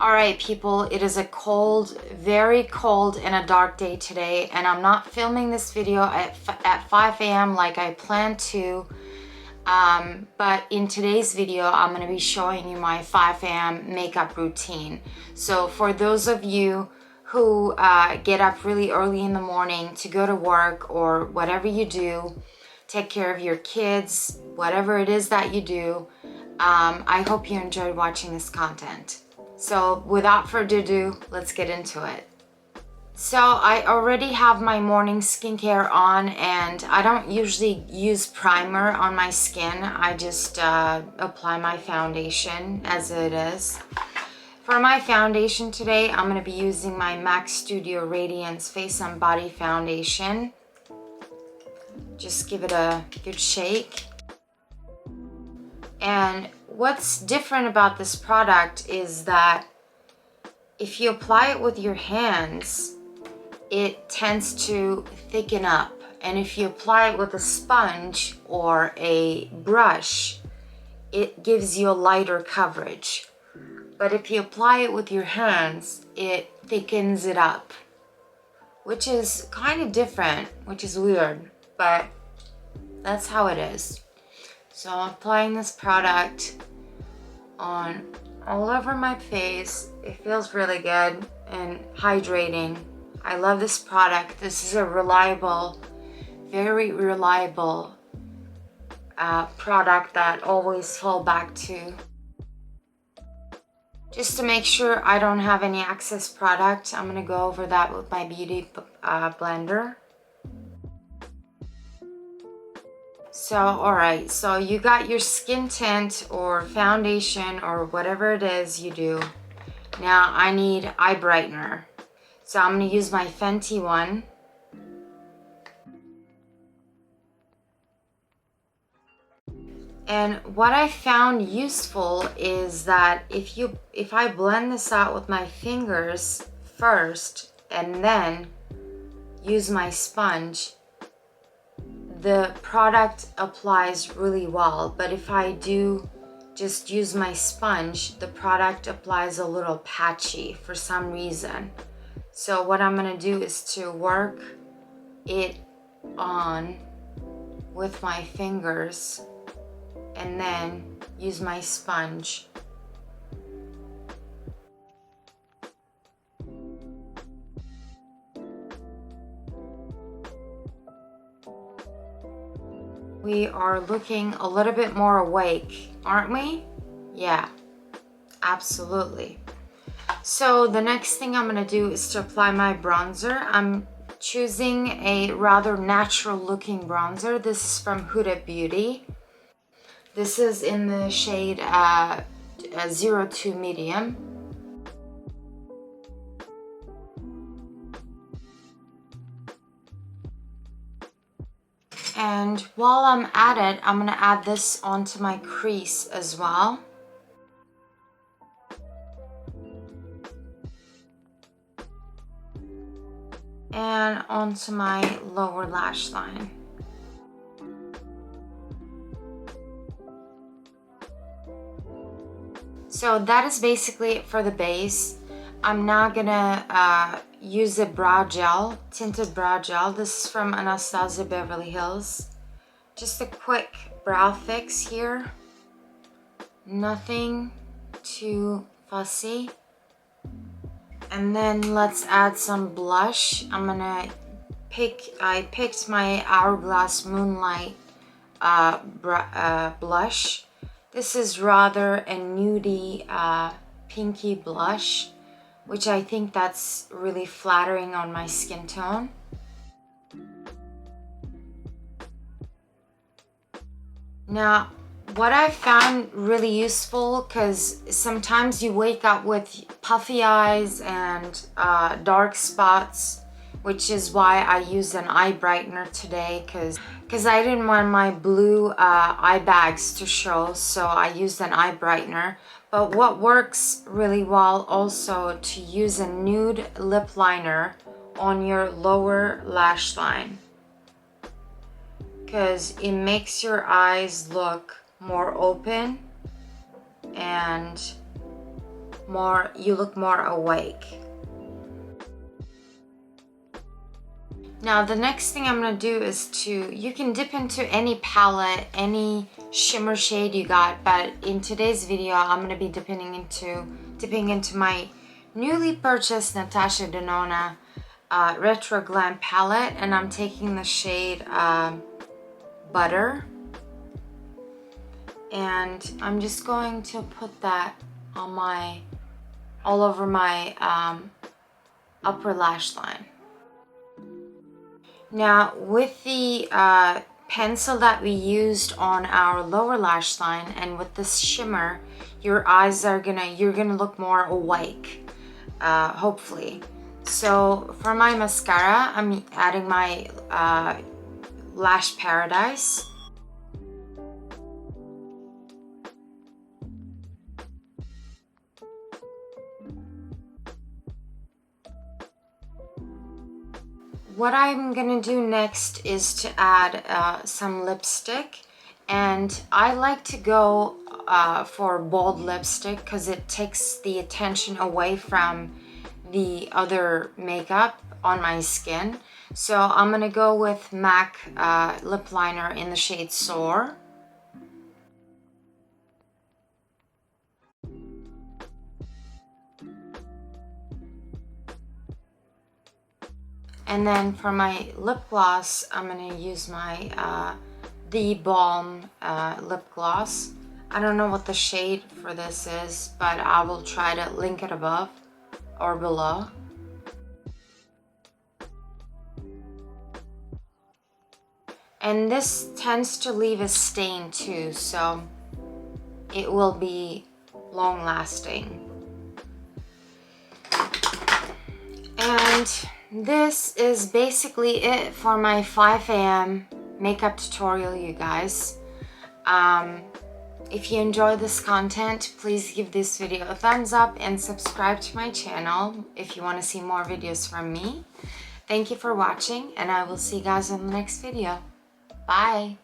All right, people, it is a cold, very cold and a dark day today, and I'm not filming this video at 5 a.m. like I planned to. But in today's video, I'm going to be showing you my 5 a.m. makeup routine. So for those of you who get up really early in the morning to go to work or whatever you do, take care of your kids, whatever it is that you do, I hope you enjoyed watching this content. So without further ado, let's get into it. So I already have my morning skincare on, and I don't usually use primer on my skin. I just apply my foundation as it is. For my foundation today, I'm going to be using my MAC Studio Radiance Face and Body Foundation. Just give it a good shake. And what's different about this product is that if you apply it with your hands, it tends to thicken up. And if you apply it with a sponge or a brush, it gives you a lighter coverage. But if you apply it with your hands, it thickens it up, which is kind of different, which is weird, but that's how it is. So I'm applying this product on all over my face. It feels really good and hydrating. I love this product. This is a reliable, very reliable product that I always fall back to. Just to make sure I don't have any excess product, I'm gonna go over that with my beauty blender. So, alright, so you got your skin tint or foundation or whatever it is you do. Now I need eye brightener. So I'm going to use my Fenty one. And what I found useful is that if I blend this out with my fingers first and then use my sponge, the product applies really well. But if I do just use my sponge, the product applies a little patchy for some reason. So what I'm gonna do is to work it on with my fingers and then use my sponge. We are looking a little bit more awake, aren't we? Yeah, absolutely. So the next thing I'm going to do is to apply my bronzer. I'm choosing a rather natural looking bronzer. This is from Huda Beauty. This is in the shade 02 Medium. And while I'm at it, I'm going to add this onto my crease as well. And onto my lower lash line. So that is basically it for the base. I'm now gonna use a brow gel, tinted brow gel. This is from Anastasia Beverly Hills. Just a quick brow fix here. Nothing too fussy. And then let's add some blush. I picked my Hourglass Moonlight blush. This is rather a nudie pinky blush, which I think that's really flattering on my skin tone. Now, what I found really useful, because sometimes you wake up with puffy eyes and dark spots, which is why I used an eye brightener today, because I didn't want my blue eye bags to show, so I used an eye brightener. But what works really well also to use a nude lip liner on your lower lash line, because it makes your eyes look more open and you look more awake. Now the next thing I'm gonna do is you can dip into any palette, any shimmer shade you got, but in today's video I'm gonna be dipping into my newly purchased Natasha Denona Retro Glam palette, and I'm taking the shade Butter, and I'm just going to put that on all over my upper lash line. Now with the pencil that we used on our lower lash line and with this shimmer, your eyes you're gonna look more awake, hopefully. So for my mascara, I'm adding my Lash Paradise. What I'm gonna do next is to add some lipstick, and I like to go for bold lipstick because it takes the attention away from the other makeup on my skin. So I'm gonna go with MAC lip liner in the shade Soar. And then for my lip gloss, I'm gonna use my The Balm lip gloss. I don't know what the shade for this is, but I will try to link it above or below. And this tends to leave a stain too, so it will be long lasting. And this is basically it for my 5 a.m. makeup tutorial, you guys. If you enjoy this content, please give this video a thumbs up and subscribe to my channel if you want to see more videos from me. Thank you for watching, and I will see you guys in the next video. Bye!